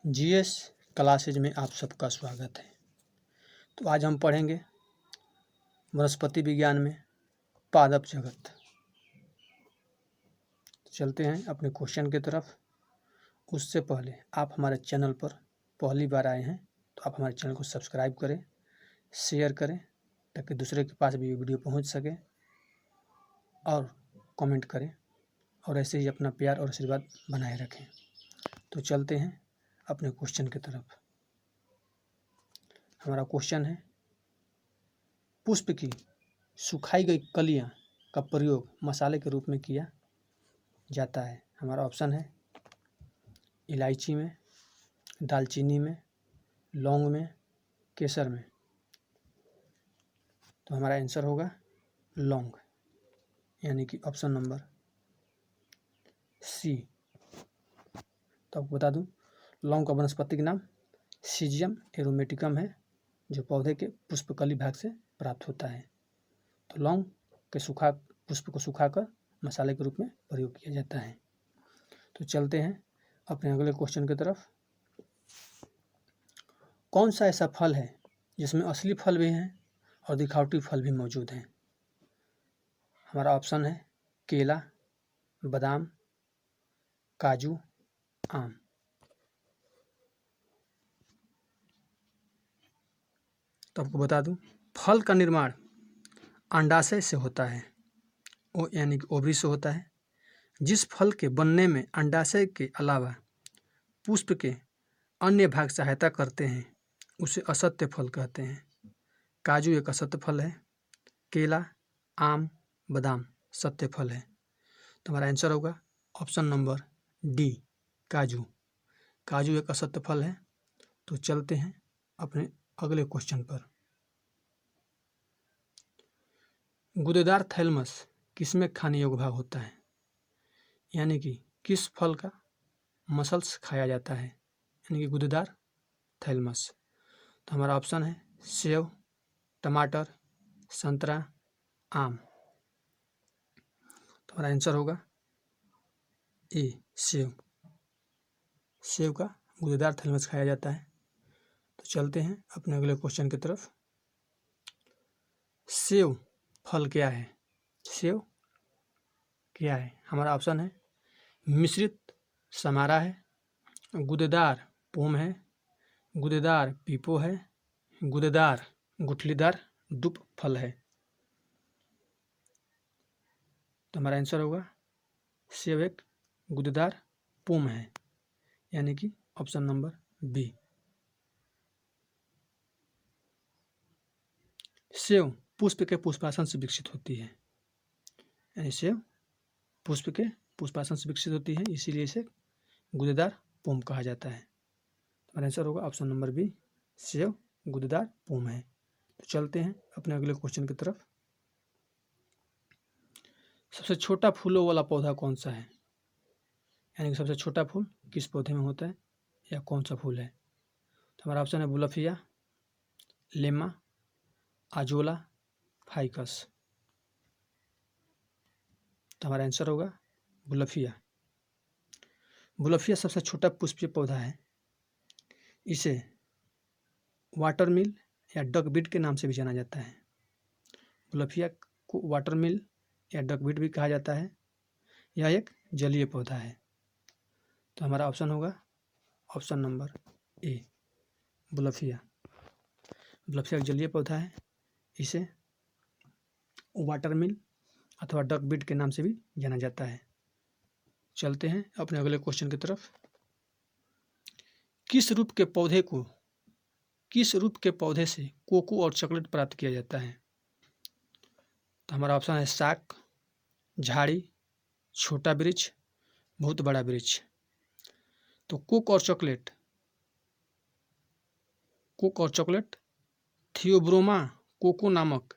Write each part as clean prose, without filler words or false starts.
GS classes में आप सबका स्वागत है। तो आज हम पढ़ेंगे वनस्पति विज्ञान में पादप जगत। चलते हैं अपने क्वेश्चन की तरफ। उससे पहले आप हमारे चैनल पर पहली बार आए हैं तो आप हमारे चैनल को सब्सक्राइब करें, शेयर करें ताकि दूसरे के पास भी वीडियो पहुंच सके, और कमेंट करें और ऐसे ही अपना प्यार और आशीर्वाद बनाए रखें। तो चलते हैं अपने क्वेश्चन की तरफ। हमारा क्वेश्चन है, पुष्प की सुखाई गई कलियां का प्रयोग मसाले के रूप में किया जाता है। हमारा ऑप्शन है इलायची में, दालचीनी में, लौंग में, केसर में। तो हमारा आंसर होगा लौंग, यानी कि ऑप्शन नंबर सी। तो आपको बता दूं, लौंग का वानस्पतिक नाम सीजियम एरोमेटिकम है, जो पौधे के पुष्पकली भाग से प्राप्त होता है। तो लौंग के पुष्प को सुखाकर मसाले के रूप में प्रयोग किया जाता है। तो चलते हैं अपने अगले क्वेश्चन की तरफ। कौन सा ऐसा फल है जिसमें असली फल भी हैं और दिखावटी फल भी मौजूद हैं? हमारा ऑप्शन है केला, बादाम, काजू, आम। तो आपको बता दूं, फल का निर्माण अंडाशय से होता है, यानी कि ओवरी से होता है। जिस फल के बनने में अंडाशय के अलावा पुष्प के अन्य भाग सहायता करते हैं उसे असत्य फल कहते हैं। काजू एक असत्य फल है, केला, आम, बादाम सत्य फल है। तो हमारा आंसर होगा ऑप्शन नंबर डी, काजू। काजू एक असत्य फल है। तो चलते हैं अपने अगले क्वेश्चन पर। गुदेदार थैलमस किसमें खाने योग्य भाग होता है, यानी कि किस फल का मसल्स खाया जाता है, यानी कि गुदेदार थैलमस। तो हमारा ऑप्शन है सेव, टमाटर, संतरा, आम। तो हमारा आंसर होगा ए, सेव। सेव का गुदेदार थैलमस खाया जाता है। तो चलते हैं अपने अगले क्वेश्चन की तरफ। सेव फल क्या है? सेव क्या है? हमारा ऑप्शन है मिश्रित समारा है, गुदेदार पोम है, गुदेदार पीपो है, गुदेदार गुठलीदार दुप फल है। तो हमारा आंसर होगा सेव एक गुदेदार पोम है, यानी कि ऑप्शन नंबर बी। सेव पुष्प के पुष्पासन से विकसित होती है, यानी सेव पुष्प के पुष्पासन से विकसित होती है, इसीलिए इसे गुदेदार पोम कहा जाता है। हमारा आंसर होगा ऑप्शन नंबर बी, सेव गुदेदार पोम है। तो चलते हैं अपने अगले क्वेश्चन की तरफ। सबसे छोटा फूलों वाला पौधा कौन सा है, यानी कि सबसे छोटा फूल किस पौधे में होता है या कौन सा फूल है? तो हमारा ऑप्शन है बुलफिया, लेमा, आजोला, फाइकस। तो हमारा आंसर होगा बुलफिया। बुलफिया सबसे छोटा पुष्पीय पौधा है। इसे वाटरमिल या डकबिट के नाम से भी जाना जाता है। बुलफिया को वाटरमिल या डकबिट भी कहा जाता है। यह एक जलीय पौधा है। तो हमारा ऑप्शन होगा ऑप्शन नंबर ए, बुलफिया। बुलफिया एक जलीय पौधा है। इसे वाटरमिल अथवा डकबिट के नाम से भी जाना जाता है। चलते हैं अपने अगले क्वेश्चन की तरफ। किस रूप के पौधे से कोको और चॉकलेट प्राप्त किया जाता है? तो हमारा ऑप्शन है शाक, झाड़ी, छोटा वृक्ष, बहुत बड़ा वृक्ष। तो कोक और चॉकलेट थियोब्रोमा कोको नामक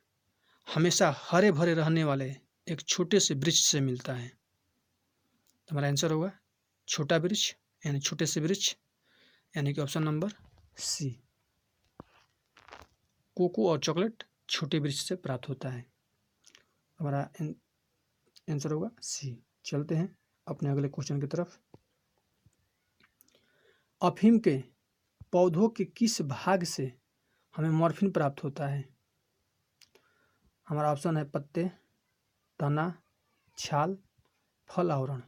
हमेशा हरे भरे रहने वाले एक छोटे से वृक्ष से मिलता है। तो हमारा आंसर होगा छोटा वृक्ष, यानी छोटे से वृक्ष, यानी कि ऑप्शन नंबर सी, कोको और चॉकलेट छोटे वृक्ष से प्राप्त होता है। हमारा आंसर होगा सी। चलते हैं अपने अगले क्वेश्चन की तरफ। अफीम के पौधों के किस भाग से हमें मॉर्फिन प्राप्त होता है? हमारा ऑप्शन है पत्ते, तना, छाल, फल आवरण।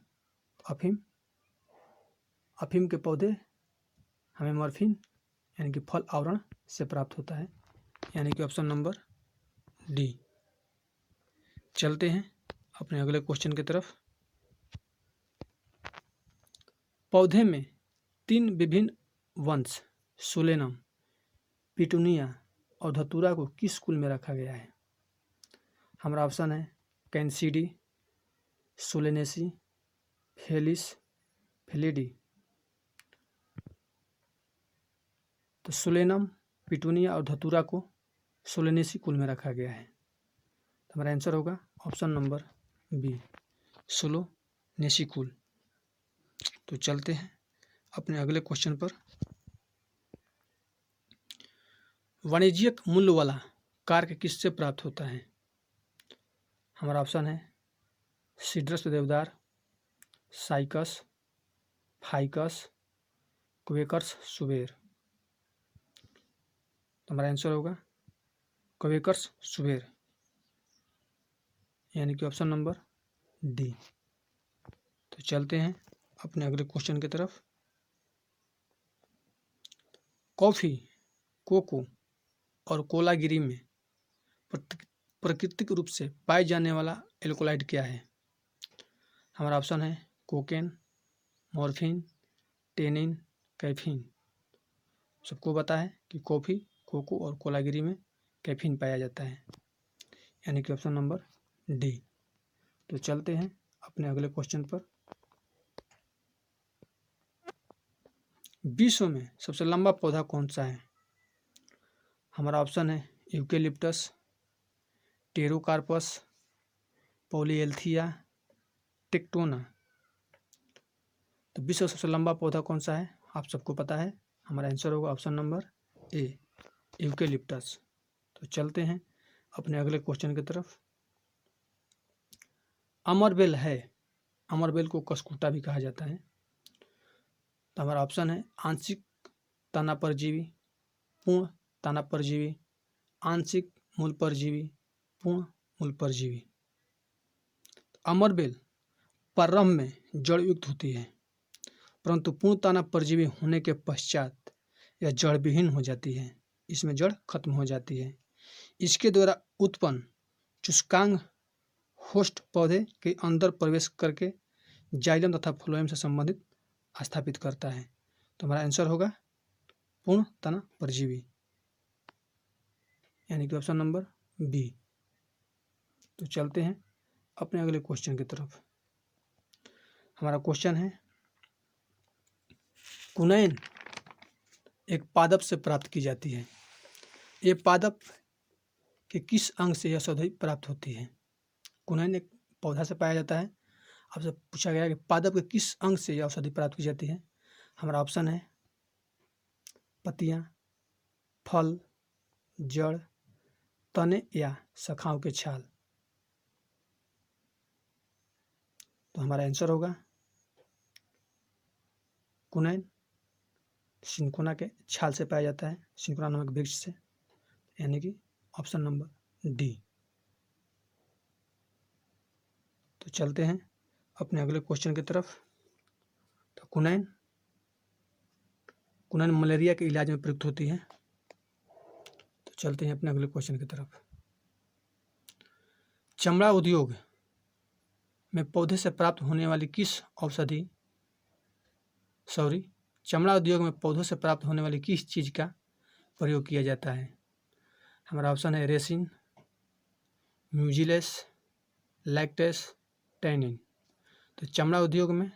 अफीम के पौधे हमें मॉर्फिन यानी कि फल आवरण से प्राप्त होता है, यानी कि ऑप्शन नंबर डी। चलते हैं अपने अगले क्वेश्चन की तरफ। पौधे में 3 विभिन्न वंश सोलेनम, पिटूनिया और धतूरा को किस कुल में रखा गया है? हमारा ऑप्शन है कैंसिडी, सोलेनेसी, फेलिस, फेलिडी। तो सोलेनम, पिटूनिया और धतूरा को सोलेनेसी कुल में रखा गया है। तो हमारा आंसर होगा ऑप्शन नंबर बी, सोलोनेसी कुल। तो चलते हैं अपने अगले क्वेश्चन पर। वाणिज्यिक मूल्य वाला कार्क किससे प्राप्त होता है? हमारा ऑप्शन है सीड्रस देवदार, साइकस, फाइकस, क्वेकर्स सुबेर। तो हमारा आंसर होगा क्वेकर्स सुबेर, यानी कि ऑप्शन नंबर डी। तो चलते हैं अपने अगले क्वेश्चन की तरफ। कॉफ़ी, कोको और कोलागिरी में प्राकृतिक रूप से पाए जाने वाला एल्कोलाइड क्या है? हमारा ऑप्शन है कोकेन, मॉर्फिन, टेनिन, कैफीन। सबको पता है कि कॉफ़ी, कोको और कोलागिरी में कैफीन पाया जाता है, यानी कि ऑप्शन नंबर डी। तो चलते हैं अपने अगले क्वेश्चन पर। विश्व में सबसे लंबा पौधा कौन सा है? हमारा ऑप्शन है यूकेलिप्टस, टेरोकार्पस, पॉलीएल्थिया, टेक्टोना। तो विश्व का सबसे लंबा पौधा कौन सा है? आप सबको पता है, हमारा आंसर होगा ऑप्शन नंबर ए, यूकेलिप्टस। तो चलते हैं अपने अगले क्वेश्चन की तरफ। अमरबेल है, अमरबेल को कसकुटा भी कहा जाता है। तो हमारा ऑप्शन है आंशिक तना परजीवी, पूर्ण तना परजीवी, आंशिक मूल परजीवी, पूर्ण मूल परजीवी। अमरबेल प्रारंभ में जड़ युक्त होती है, परंतु पूर्ण तना परजीवी होने के पश्चात यह जड़ विहीन हो जाती है, इसमें जड़ खत्म हो जाती है। इसके द्वारा उत्पन्न चुस्कांग होस्ट पौधे के अंदर प्रवेश करके जाइलम तथा फ्लोएम से संबंधित स्थापित करता है। तो हमारा आंसर होगा पूर्ण तना परजीवी, यानी कि ऑप्शन नंबर बी। तो चलते हैं अपने अगले क्वेश्चन की तरफ। हमारा क्वेश्चन है कुनैन एक पादप से प्राप्त की जाती है। ये पादप के किस अंग से यह औषधि प्राप्त होती है? कुनैन एक पौधा से पाया जाता है। आपसे पूछा गया कि पादप के किस अंग से यह औषधि प्राप्त की जाती है? हमारा ऑप्शन है पत्तियां, फल, जड़, तने या शाखाओं के छाल। तो हमारा आंसर होगा कुनैन सिंकोना के छाल से पाया जाता है, सिंकोना नामक वृक्ष से, यानी कि ऑप्शन नंबर डी। तो चलते हैं अपने अगले क्वेश्चन की तरफ। तो कुनैन मलेरिया के इलाज में प्रयुक्त होती है। तो चलते हैं अपने अगले क्वेश्चन की तरफ। चमड़ा उद्योग में पौधे से प्राप्त होने वाली किस औषधि चमड़ा उद्योग में पौधों से प्राप्त होने वाली किस चीज़ का प्रयोग किया जाता है? हमारा ऑप्शन है रेसिन, म्यूजिलेस, लैक्टेस, टैनिन। तो चमड़ा उद्योग में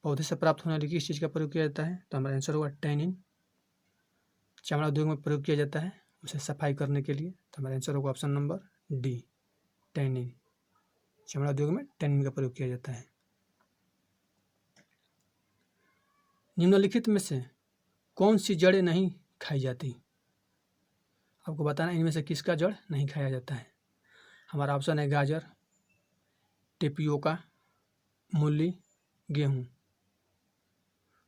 पौधे से प्राप्त होने वाली किस चीज़ का प्रयोग किया जाता है? तो हमारा आंसर होगा टैनिन। चमड़ा उद्योग में प्रयोग किया जाता है उसे सफाई करने के लिए। तो हमारा आंसर होगा ऑप्शन नंबर डी, टैनिन। चमड़ा उद्योग में टैनिन का प्रयोग किया जाता है। निम्नलिखित में से कौन सी जड़ें नहीं खाई जाती? आपको बताना इनमें से किसका जड़ नहीं खाया जाता है। हमारा ऑप्शन है गाजर, टेपियोका, मूली, गेहूँ।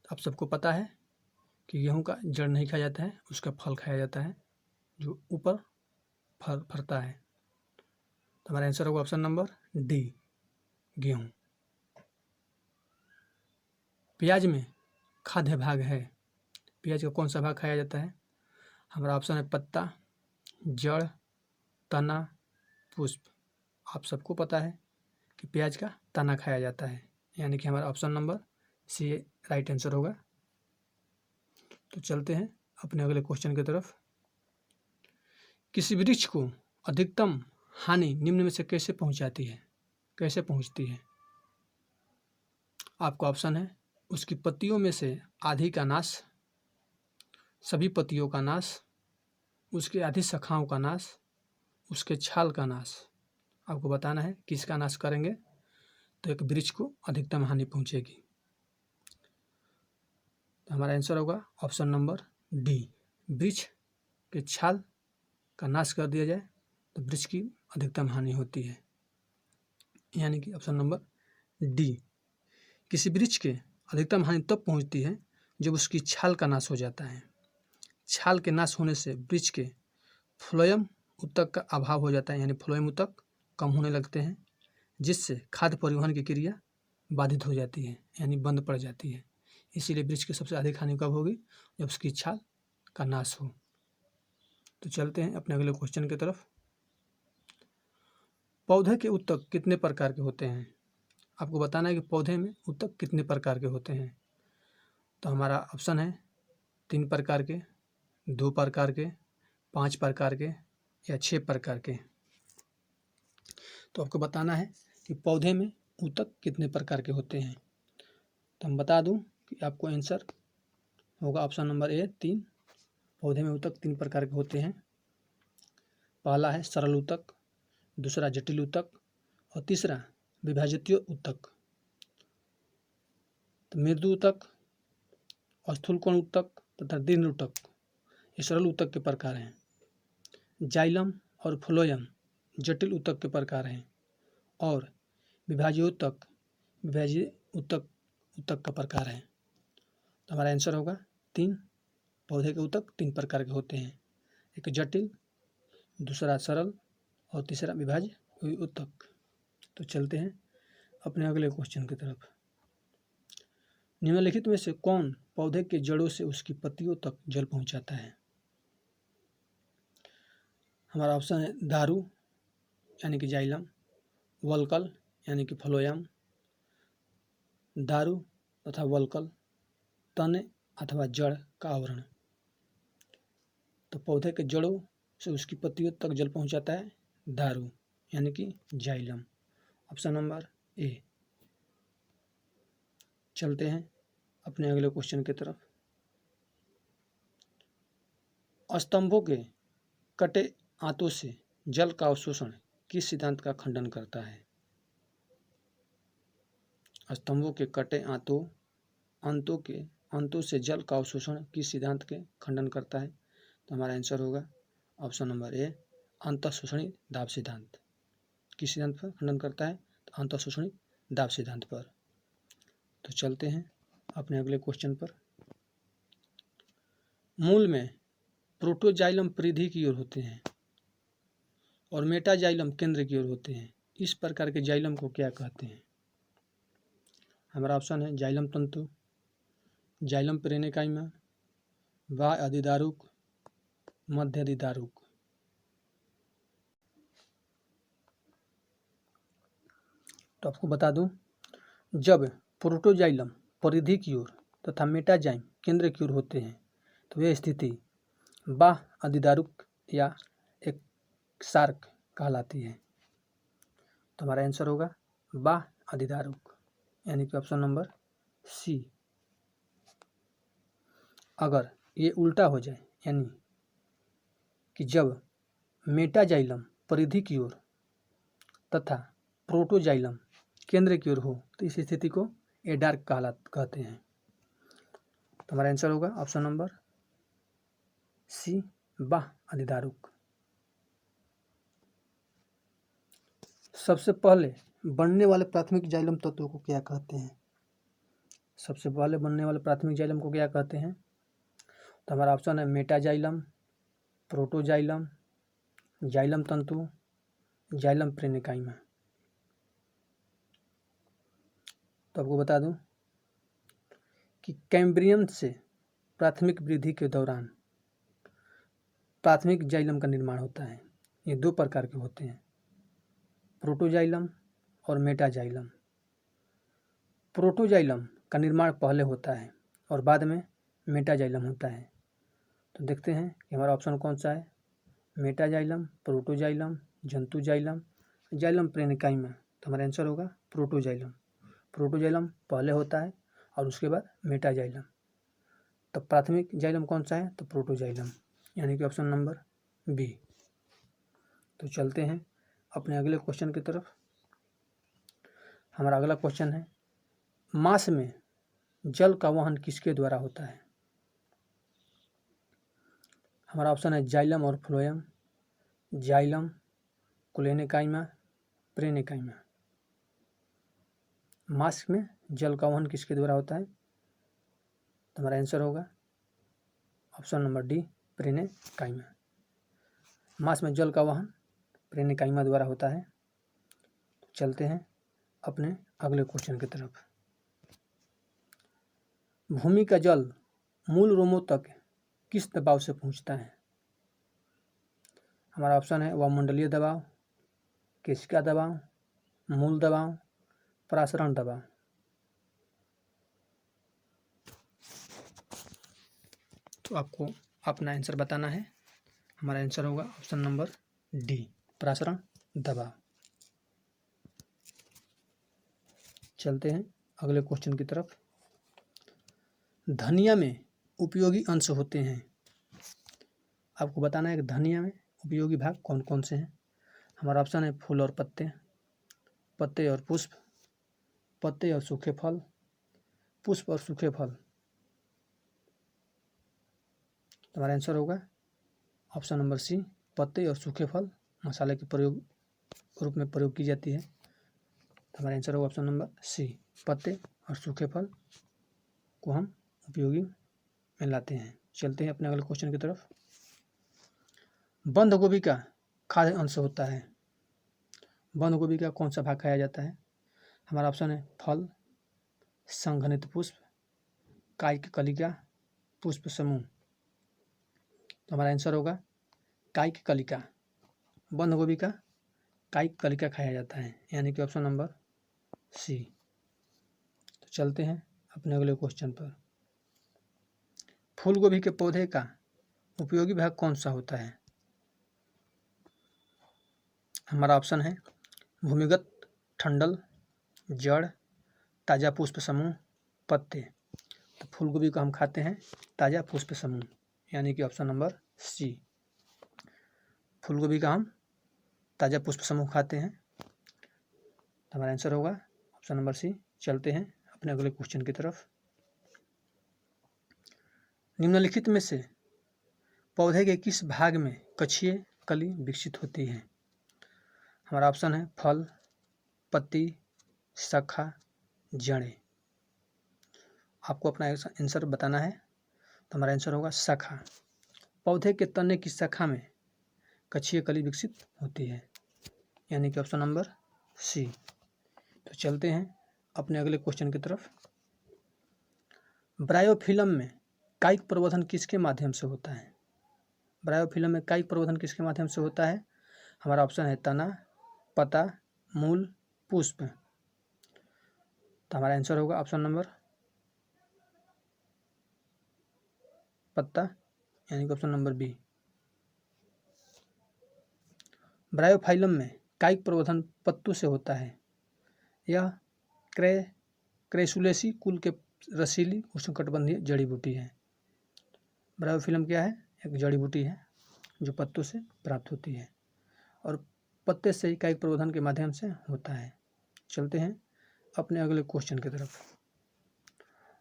आप सबको पता है कि गेहूं का जड़ नहीं खाया जाता है, उसका फल खाया जाता है जो ऊपर फरता है। तो हमारा आंसर होगा ऑप्शन नंबर डी, गेहूं। प्याज में खाद्य भाग है, प्याज का कौन सा भाग खाया जाता है? हमारा ऑप्शन है पत्ता, जड़, तना, पुष्प। आप सबको पता है कि प्याज का तना खाया जाता है, यानी कि हमारा option number C right answer होगा। तो चलते हैं अपने अगले क्वेश्चन की तरफ। किसी वृक्ष को अधिकतम हानि निम्न में से कैसे पहुंचाती है, कैसे पहुंचती है? आपका ऑप्शन है उसकी पत्तियों में से आधी का नाश, सभी पत्तियों का नाश, उसके आधी शाखाओं का नाश, उसके छाल का नाश। आपको बताना है किसका नाश करेंगे तो एक वृक्ष को अधिकतम हानि पहुंचेगी। तो हमारा आंसर होगा ऑप्शन नंबर डी, वृक्ष के छाल का नाश कर दिया जाए तो वृक्ष की अधिकतम हानि होती है, यानी कि ऑप्शन नंबर डी। किसी वृक्ष के अधिकतम हानि तब पहुंचती है जब उसकी छाल का नाश हो जाता है। छाल के नाश होने से वृक्ष के फ्लोएम ऊतक का अभाव हो जाता है, यानी फ्लोएम ऊतक कम होने लगते हैं, जिससे खाद्य परिवहन की क्रिया बाधित हो जाती है, यानी बंद पड़ जाती है। इसीलिए वृक्ष की सबसे अधिक हानि कब होगी? जब उसकी छाल का नाश हो। तो चलते हैं अपने अगले क्वेश्चन की तरफ। पौधे के ऊतक कितने प्रकार के होते हैं? आपको बताना है कि पौधे में ऊतक कितने प्रकार के होते हैं। तो हमारा ऑप्शन है 3 प्रकार के, 2 प्रकार के, 5 प्रकार के या 6 प्रकार के। तो आपको बताना है कि पौधे में ऊतक कितने प्रकार के होते हैं। तो हम बता दूं कि आपको आंसर होगा ऑप्शन नंबर ए 3। पौधे में ऊतक 3 प्रकार के होते हैं। पहला है सरल ऊतक, दूसरा जटिल ऊतक और तीसरा विभाजितीय ऊतक। तो मृदु ऊतक, स्थूलकोण ऊतक तथा दीर्घ ऊतक ये सरल ऊतक के प्रकार हैं। जाइलम और फ्लोएम जटिल ऊतक के प्रकार हैं और विभाजीय ऊतक विभाजीय ऊतक का प्रकार है। तो हमारा आंसर होगा 3। पौधे के ऊतक 3 प्रकार के होते हैं, एक जटिल, दूसरा सरल और तीसरा विभाज्य ऊतक। तो चलते हैं अपने अगले क्वेश्चन की तरफ। निम्नलिखित में से कौन पौधे के जड़ों से उसकी पत्तियों तक जल पहुंचाता है? हमारा ऑप्शन है दारू यानी कि जाइलम, वल्कल यानी कि फ्लोएम, दारू तथा वल्कल, तने अथवा जड़ का आवरण। तो पौधे के जड़ों से उसकी पत्तियों तक जल पहुंचाता है दारू यानी कि जाइलम, ऑप्शन नंबर ए। चलते हैं अपने अगले क्वेश्चन की तरफ। स्तंभों के कटे आंतों से जल का अवशोषण किस सिद्धांत का खंडन करता है? स्तंभों के कटे अंतों से जल का अवशोषण किस सिद्धांत के खंडन करता है? तो हमारा आंसर होगा ऑप्शन नंबर ए अंतःशोषणी दाब सिद्धांत। किस सिद्धांत पर खंडन करता है? तो अंतःशोषणी दाब सिद्धांत पर। तो चलते हैं अपने अगले क्वेश्चन पर। मूल में प्रोटोजाइलम परिधि की ओर होते हैं और मेटाजाइलम केंद्र की ओर होते हैं। इस प्रकार के जाइलम को क्या कहते हैं? हमारा ऑप्शन है जाइलम तंतु, जाइलम पेरेनिकाइमा, बाह्य अधिदारुक, मध्य अधिदारुक। तो आपको बता दूं, जब प्रोटोजाइलम परिधि की ओर तथा मेटाजाइम केंद्र की ओर होते हैं तो यह स्थिति बाह्य अधिदारुक या एक सार्क कहलाती है। तो हमारा आंसर होगा बाह्य अधिदारुक यानी कि ऑप्शन नंबर सी। अगर ये उल्टा हो जाए, यानी कि जब मेटाजाइलम परिधि की ओर तथा प्रोटोजाइलम केंद्र की ओर हो तो इस स्थिति को एडार्क कहते हैं। तो हमारा आंसर होगा ऑप्शन नंबर सी, बाह्य अधिदारुक। सबसे पहले बनने वाले प्राथमिक जाइलम तत्वों को क्या कहते हैं? सबसे पहले बनने वाले प्राथमिक जाइलम को क्या कहते हैं? तो हमारा ऑप्शन है मेटाजाइलम, प्रोटोजाइलम, जाइलम तंतु, जाइलम प्रेनिकाइमा। तो आपको बता दूं कि कैम्ब्रियम से प्राथमिक वृद्धि के दौरान प्राथमिक जाइलम का निर्माण होता है। ये दो प्रकार के होते हैं, प्रोटोजाइलम और मेटाजाइलम। प्रोटोजाइलम का निर्माण पहले होता है और बाद में मेटाजाइलम होता है। तो देखते हैं कि हमारा ऑप्शन कौन सा है, मेटाजाइलम, प्रोटोजाइलम, जंतुजाइलम, जाइलम प्रेनिकाइमा। तो हमारा आंसर होगा प्रोटोजाइलम। प्रोटोजाइलम पहले होता है और उसके बाद मेटाजाइलम। तो प्राथमिक जाइलम कौन सा है? तो प्रोटोजाइलम, यानी कि ऑप्शन नंबर बी। तो चलते हैं अपने अगले क्वेश्चन की तरफ। हमारा अगला क्वेश्चन है, मास में जल का वहन किसके द्वारा होता है? हमारा ऑप्शन है जाइलम और फ्लोएम, जाइलम, कुलेनेकाइमा, प्रेनेकाइमा। मास में जल का वहन किसके द्वारा होता है? तो हमारा आंसर होगा ऑप्शन नंबर डी, प्रेनेकाइमा। मास में जल का वहन प्रेनेकाइमा द्वारा होता है। तो चलते हैं अपने अगले क्वेश्चन की तरफ। भूमि का जल मूल रोमों तक किस दबाव से पहुंचता है? हमारा ऑप्शन है वायुमंडलीय दबाव, केशिका दबाव, मूल दबाव, परासरण दबाव। तो आपको अपना आंसर बताना है। हमारा आंसर होगा ऑप्शन नंबर डी, परासरण दबाव। चलते हैं अगले क्वेश्चन की तरफ। धनिया में उपयोगी अंश होते हैं। आपको बताना है कि धनिया में उपयोगी भाग कौन कौन से हैं। हमारा ऑप्शन है फूल और पत्ते, पत्ते और पुष्प, पत्ते और सूखे फल, पुष्प और सूखे फल। हमारा आंसर होगा ऑप्शन नंबर सी, पत्ते और सूखे फल मसाले के प्रयोग रूप में प्रयोग की जाती है। हमारा आंसर होगा ऑप्शन नंबर सी, पत्ते और सूखे फल को हम उपयोगी में लाते हैं। चलते हैं अपने अगले क्वेश्चन की तरफ। बंद गोभी का खाद्य अंश होता है। बंद गोभी का कौन सा भाग खाया जाता है? हमारा ऑप्शन है फल, संघनित पुष्प, कायिक कलिका, पुष्प समूह। तो हमारा आंसर होगा कायिक कलिका। बंद गोभी का कायिक कलिका खाया जाता है, यानी कि ऑप्शन नंबर सी। तो चलते हैं अपने अगले क्वेश्चन पर। फूल गोभी के पौधे का उपयोगी भाग कौन सा होता है? हमारा ऑप्शन है भूमिगत ठंडल, जड़, ताज़ा पुष्प समूह, पत्ते। तो फूल गोभी को हम खाते हैं ताज़ा पुष्प समूह, यानी कि ऑप्शन नंबर सी। फूल गोभी का हम ताज़ा पुष्प समूह खाते हैं। तो हमारा आंसर होगा ऑप्शन नंबर सी। चलते हैं अपने अगले क्वेश्चन की तरफ। निम्नलिखित में से पौधे के किस भाग में कक्षीय कली विकसित होती है? हमारा ऑप्शन है फल, पत्ती, शाखा, जड़ें। आपको अपना आंसर बताना है। तो हमारा आंसर होगा शाखा। पौधे के तने की शाखा में कक्षीय कली विकसित होती है, यानी कि ऑप्शन नंबर सी। तो चलते हैं अपने अगले क्वेश्चन की तरफ। ब्रायोफिल्म में कायिक प्रवर्धन किसके माध्यम से होता है? ब्रायोफिल्म में कायिक प्रवर्धन किसके माध्यम से होता है? हमारा ऑप्शन है तना, पत्ता, मूल, पुष्प। तो हमारा आंसर होगा ऑप्शन नंबर पत्ता, यानी कि ऑप्शन नंबर बी। ब्रायोफाइलम में कायिक प्रवर्धन पत्तों से होता है। यह क्रेसुलेसी कुल के रसीली उष्णकटिबंधीय जड़ी बूटी है। ब्रायोफिल्म क्या है? एक जड़ी बूटी है जो पत्तों से प्राप्त होती है और पत्ते से ही कायिक प्रवर्धन के माध्यम से होता है। चलते हैं अपने अगले क्वेश्चन की तरफ।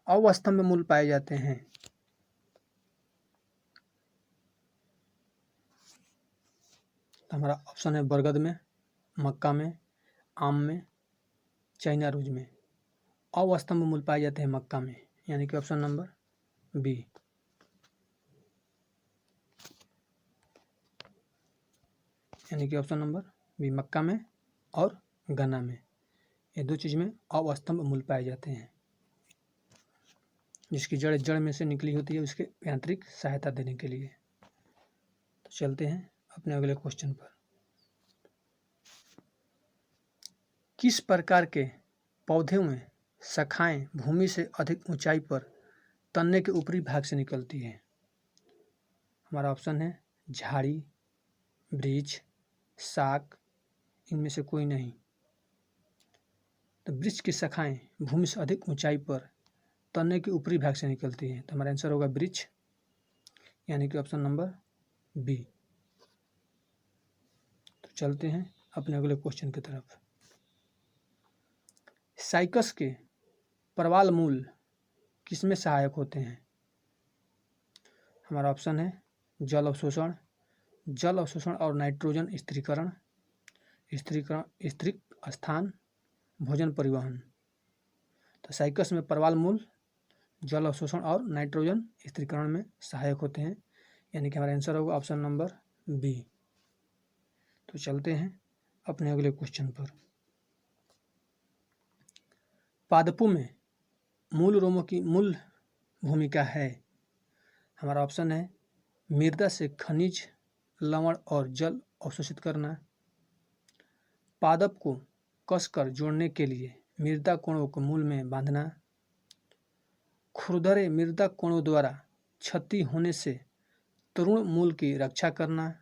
अवस्तंभ मूल पाए जाते हैं। तो हमारा ऑप्शन है बरगद में, मक्का में, आम में, चाइना रोज में। अवस्तंभ मूल पाए जाते हैं मक्का में, यानी कि ऑप्शन नंबर बी। यानी कि ऑप्शन नंबर बी, मक्का में और गन्ना में, ये दो चीज़ में अवस्तंभ मूल पाए जाते हैं, जिसकी जड़ जड़ में से निकली होती है उसके यांत्रिक सहायता देने के लिए। तो चलते हैं अपने अगले क्वेश्चन पर। किस प्रकार के पौधे में शाखाएं भूमि से अधिक ऊंचाई पर तने के ऊपरी भाग से निकलती है? हमारा ऑप्शन है झाड़ी, वृक्ष, शाक, इनमें से कोई नहीं। तो वृक्ष की शाखाएं भूमि से अधिक ऊंचाई पर तने के ऊपरी भाग से निकलती हैं, तो हमारा आंसर होगा वृक्ष, यानी कि ऑप्शन नंबर बी। तो चलते हैं अपने अगले क्वेश्चन की तरफ। साइकस के प्रवाल मूल किसमें सहायक होते हैं? हमारा ऑप्शन है जल अवशोषण और नाइट्रोजन स्थिरीकरण, स्तरिक स्थान, भोजन परिवहन। तो साइकस में प्रवाल मूल जल अवशोषण और नाइट्रोजन स्थिरीकरण में सहायक होते हैं, यानी कि हमारा आंसर होगा ऑप्शन नंबर बी। तो चलते हैं अपने अगले क्वेश्चन पर। पादपों में मूल रोमों की मूल भूमिका है? हमारा ऑप्शन है मृदा से खनिज, लवण और जल अवशोषित करना, पादप को कसकर जोड़ने के लिए मृदा कोणों को मूल में बांधना, खुरदरे मृदा कोणों द्वारा क्षति होने से तरुण मूल की रक्षा करना,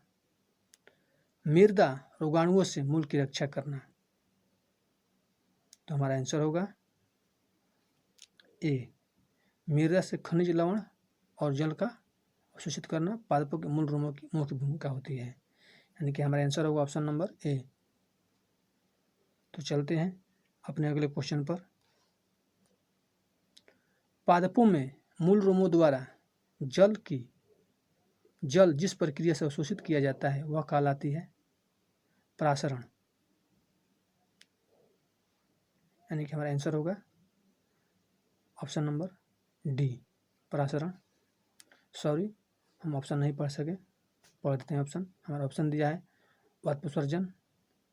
मृदा रोगाणुओं से मूल की रक्षा करना। तो हमारा आंसर होगा ए, मृदा से खनिज, लवण और जल का अवशोषित करना पादपों के मूल रोमों की मुख्य भूमिका होती है, यानी कि हमारा आंसर होगा ऑप्शन नंबर ए। तो चलते हैं अपने अगले क्वेश्चन पर। पादपों में मूल रोमों द्वारा जल जिस प्रक्रिया से अवशोषित किया जाता है वह कहलाती है परासरण, यानी कि हमारा आंसर होगा ऑप्शन नंबर डी, परासरण। सॉरी, हम ऑप्शन नहीं पढ़ सके, पढ़ देते हैं ऑप्शन। हमारा ऑप्शन दिया है वाष्पोत्सर्जन,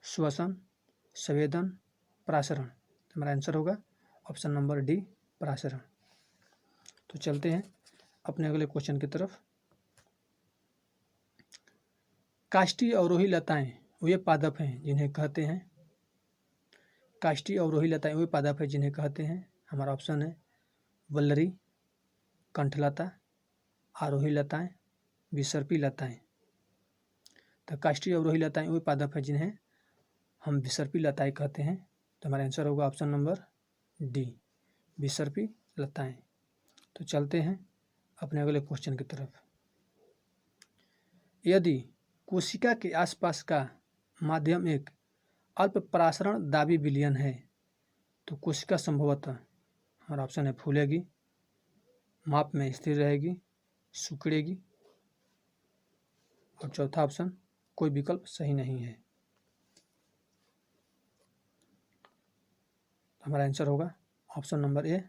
श्वसन, संवेदन, परासरण। हमारा आंसर होगा ऑप्शन नंबर डी, परासरण। तो चलते हैं अपने अगले क्वेश्चन की तरफ। काष्ठीय अवरोही लताएं वे पादप हैं जिन्हें कहते हैं, काष्ठीय अवरोही लताएं वे पादप हैं जिन्हें कहते हैं। हमारा ऑप्शन है वल्लरी, कंठलता, आरोही लताएं, विसर्पी लताएं। तो काष्ठीय अवरोही लताएं वे पादप हैं जिन्हें हम विसर्पी लताएं कहते हैं। तो हमारा आंसर होगा ऑप्शन नंबर डी, विसर्पी लताएं। तो चलते हैं अपने अगले क्वेश्चन की तरफ। यदि कोशिका के आसपास का माध्यम एक अल्प परासरण दाबी विलयन है तो कोशिका संभवतः, हमारा ऑप्शन है फूलेगी, माप में स्थिर रहेगी, सिकुड़ेगी, और चौथा ऑप्शन कोई विकल्प सही नहीं है। हमारा आंसर होगा ऑप्शन नंबर ए।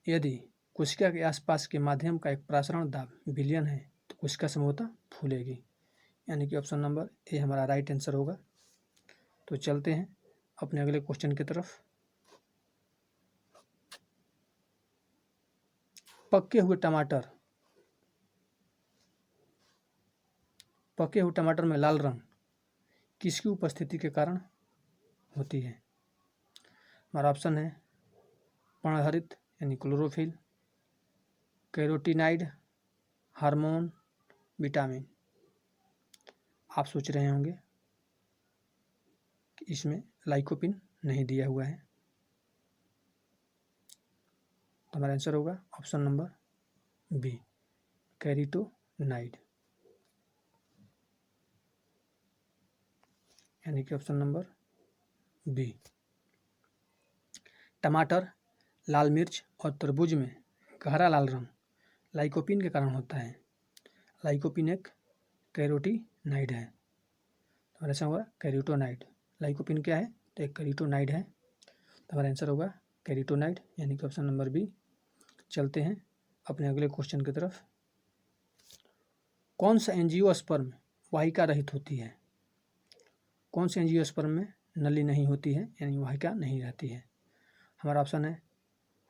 यदि कोशिका के आसपास के माध्यम का एक परासरण दाब विलयन है तो कोशिका संभवतः फूलेगी, यानी कि ऑप्शन नंबर ए हमारा राइट आंसर होगा। तो चलते हैं अपने अगले क्वेश्चन की तरफ। पके हुए टमाटर में लाल रंग किसकी उपस्थिति के कारण होती है? हमारा ऑप्शन है पर्णहरित यानी क्लोरोफिल, कैरोटीनाइड, हार्मोन, विटामिन। आप सोच रहे होंगे कि इसमें लाइकोपिन नहीं दिया हुआ है, तो हमारा आंसर होगा ऑप्शन नंबर बी, कैरोटीनाइड, यानी कि ऑप्शन नंबर बी। टमाटर, लाल मिर्च और तरबूज में गहरा लाल रंग लाइकोपिन के कारण होता है। लाइकोपिन एक कैरोटीनाइड है, तो हमारा आंसर होगा कैरोटीनाइड। लाइकोपिन क्या है? तो एक कैरोटीनाइड है, तो हमारा आंसर होगा कैरोटिनॉइड यानी कि ऑप्शन नंबर बी। चलते हैं अपने अगले क्वेश्चन की तरफ। कौन सा एंजियोस्पर्म वाहिका रहित होती है? कौन सी एंजियोस्पर्म में नली नहीं होती है यानी वाहिका नहीं रहती है? हमारा ऑप्शन है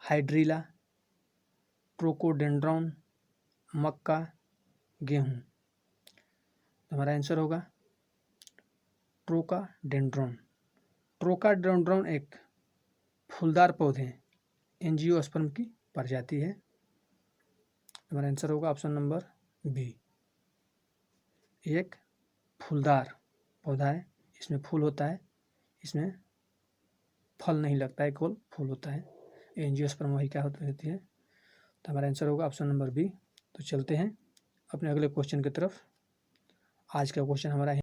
हाइड्रीला, ट्रोकोडेंड्रॉन, मक्का, गेहूँ। तो हमारा आंसर होगा ट्रोकाडेंड्रॉन। ट्रोकाडेंड्रॉन एक फूलदार पौधे एंजियोस्पर्म की प्रजाति है। हमारा आंसर होगा ऑप्शन नंबर बी। एक फूलदार पौधा है, इसमें फूल होता है, इसमें फल नहीं लगता है, केवल फूल होता है। एंजियोस्पर्म वाहिका होती है। तो हमारा आंसर होगा ऑप्शन नंबर बी। तो चलते हैं अपने अगले क्वेश्चन की तरफ। आज का क्वेश्चन हमारा